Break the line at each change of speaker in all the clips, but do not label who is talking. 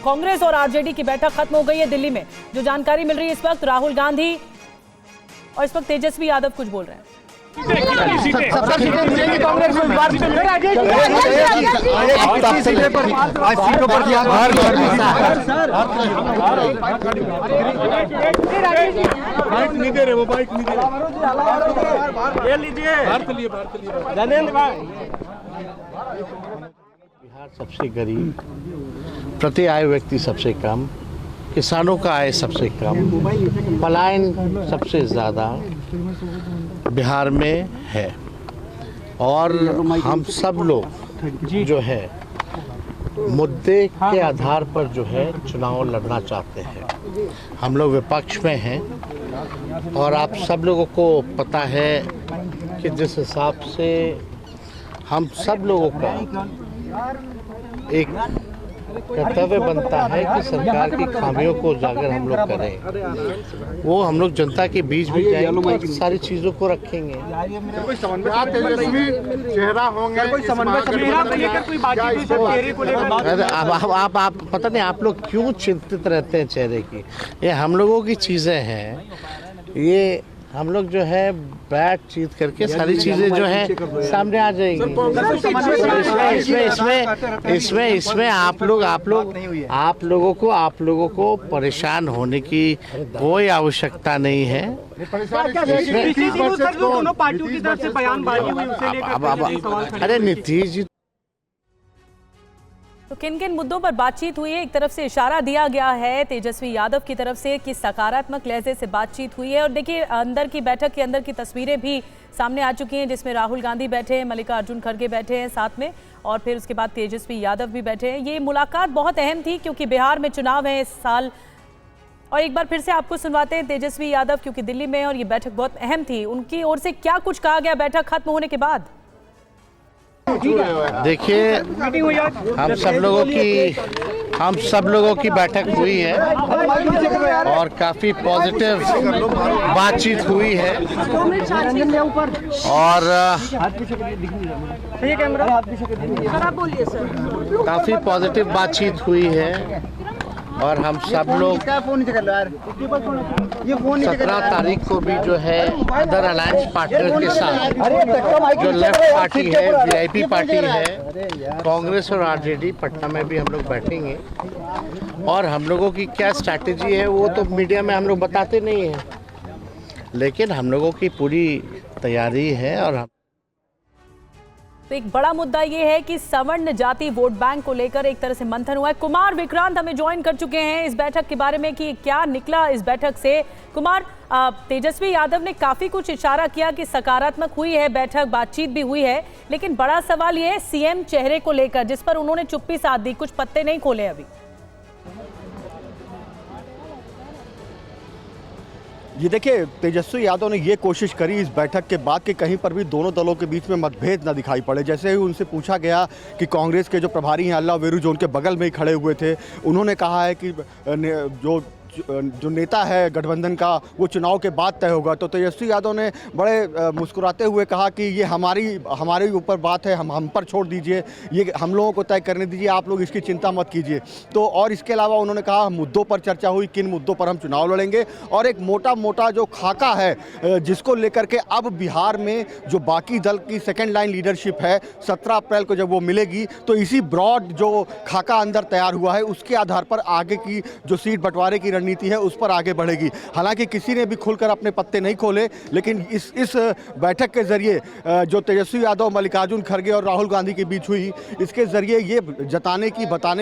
कांग्रेस और आरजेडी की बैठक खत्म हो गई है दिल्ली में। जो जानकारी मिल रही है इस वक्त, राहुल गांधी और इस वक्त तेजस्वी यादव कुछ बोल रहे हैं।
बाइक नहीं दे रहे, वो बाइक नहीं दे रहे। लीजिए धनेन्द्र भाई।
बिहार सबसे गरीब, प्रति आय व्यक्ति सबसे कम, किसानों का आय सबसे कम, पलायन सबसे ज़्यादा बिहार में है। और हम सब लोग जो है मुद्दे के आधार पर जो है चुनाव लड़ना चाहते हैं। हम लोग विपक्ष में हैं और आप सब लोगों को पता है कि जिस हिसाब से हम सब लोगों का एक कर्तव्य बनता है कि सरकार की खामियों को उजागर हम लोग करें, वो हम लोग जनता के बीच भी जाएंगे, सारी चीज़ों को रखेंगे।
कोई चेहरा होंगे,
आप पता नहीं आप लोग क्यों चिंतित रहते हैं चेहरे की। ये हम लोगों की चीज़ें हैं, ये हम लोग जो है बातचीत करके सारी चीजें जो है सामने आ जाएंगी। इसमें आप लोगों को परेशान होने की कोई आवश्यकता नहीं है।
दोनों पार्टियों की तरफ से बयानबाजी हुई, उसे लेकर
अरे नीतीश जी,
तो किन किन मुद्दों पर बातचीत हुई है? एक तरफ से इशारा दिया गया है तेजस्वी यादव की तरफ से कि सकारात्मक लहजे से बातचीत हुई है। और देखिए अंदर की बैठक के अंदर की तस्वीरें भी सामने आ चुकी हैं, जिसमें राहुल गांधी बैठे हैं, मल्लिकार्जुन खड़गे बैठे हैं साथ में, और फिर उसके बाद तेजस्वी यादव भी बैठे हैं। ये मुलाकात बहुत अहम थी क्योंकि बिहार में चुनाव है इस साल। और एक बार फिर से आपको सुनवाते हैं तेजस्वी यादव, क्योंकि दिल्ली में और ये बैठक बहुत अहम थी, उनकी ओर से क्या कुछ कहा गया बैठक खत्म होने के बाद।
देखिए हम सब लोगों की बैठक हुई है और काफ़ी पॉजिटिव बातचीत हुई है और काफ़ी पॉजिटिव बातचीत हुई है और हम सब लोग 17 तारीख को भी जो है अदर अलायंस पार्टनर के साथ जो लेफ्ट पार्टी है, वीआईपी पार्टी है, कांग्रेस और आरजेडी, पटना में भी हम लोग बैठेंगे। और हम लोगों की क्या स्ट्रैटेजी है वो तो मीडिया में हम लोग बताते नहीं हैं, लेकिन हम लोगों की पूरी तैयारी है। और हम
तो एक बड़ा मुद्दा ये है कि सवर्ण जाति वोट बैंक को लेकर एक तरह से मंथन हुआ है। कुमार विक्रांत हमें ज्वाइन कर चुके हैं इस बैठक के बारे में कि क्या निकला इस बैठक से। कुमार, तेजस्वी यादव ने काफी कुछ इशारा किया कि सकारात्मक हुई है बैठक, बातचीत भी हुई है, लेकिन बड़ा सवाल ये है सीएम चेहरे को लेकर, जिस पर उन्होंने चुप्पी साध दी, कुछ पत्ते नहीं खोले अभी।
ये देखिए, तेजस्वी यादव ने ये कोशिश करी इस बैठक के बाद कि कहीं पर भी दोनों दलों के बीच में मतभेद न दिखाई पड़े। जैसे ही उनसे पूछा गया कि कांग्रेस के जो प्रभारी हैं अल्लाह वेरू, जो उनके बगल में ही खड़े हुए थे, उन्होंने कहा है कि जो नेता है गठबंधन का वो चुनाव के बाद तय होगा। तो तेजस्वी यादव ने बड़े मुस्कुराते हुए कहा कि ये हमारे ऊपर बात है, हम पर छोड़ दीजिए, ये हम लोगों को तय करने दीजिए, आप लोग इसकी चिंता मत कीजिए। तो और इसके अलावा उन्होंने कहा मुद्दों पर चर्चा हुई, किन मुद्दों पर हम चुनाव लड़ेंगे, और एक मोटा जो खाका है जिसको लेकर के अब बिहार में जो बाकी दल की सेकेंड लाइन लीडरशिप है 17 अप्रैल को जब वो मिलेगी तो इसी ब्रॉड जो खाका अंदर तैयार हुआ है उसके आधार पर आगे की जो सीट बंटवारे की रणनीति है उस पर आगे बढ़ेगी। हालांकि किसी ने भी खुलकर अपने पत्ते नहीं खोले, लेकिन इस बैठक के जरिए जो तेजस्वी यादव, मल्लिकार्जुन खड़गे और राहुल गांधी के बीच हुई, इसके जरिए ये बताने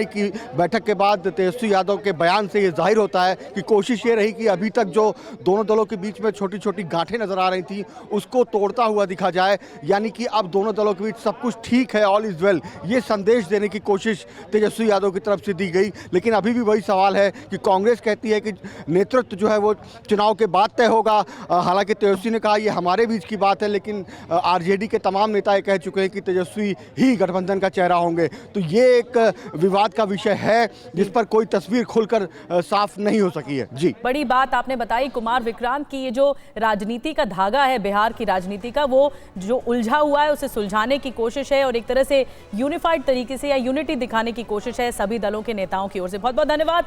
की बैठक के बाद तेजस्वी यादव के बयान से ये जाहिर होता है कि कोशिश ये रही कि अभी तक जो दोनों दलों के बीच में छोटी छोटी गांठें नजर आ रही थी उसको तोड़ता हुआ दिखा जाए, यानी कि अब दोनों दलों के बीच सब कुछ ठीक है, ऑल इज वेल, ये संदेश देने की कोशिश तेजस्वी यादव की तरफ से दी गई। लेकिन अभी भी वही सवाल है कि कांग्रेस कहती कहती है कि नेतृत्व जो है वो चुनाव के बाद तय होगा। हालांकि तेजस्वी ने कहा ये हमारे बीच की बात है, लेकिन आरजेडी के तमाम नेता ये कह चुके हैं कि तेजस्वी ही गठबंधन का चेहरा होंगे। तो ये एक विवाद का विषय है जिस पर कोई तस्वीर खुलकर साफ नहीं हो सकी है। जी,
बड़ी बात आपने बताई कुमार विक्रांत की, ये जो राजनीति का धागा है बिहार की राजनीति का, वो जो उलझा हुआ है उसे सुलझाने की कोशिश है और एक तरह से यूनिफाइड तरीके से या यूनिटी दिखाने की कोशिश है सभी दलों के नेताओं की ओर से। बहुत बहुत धन्यवाद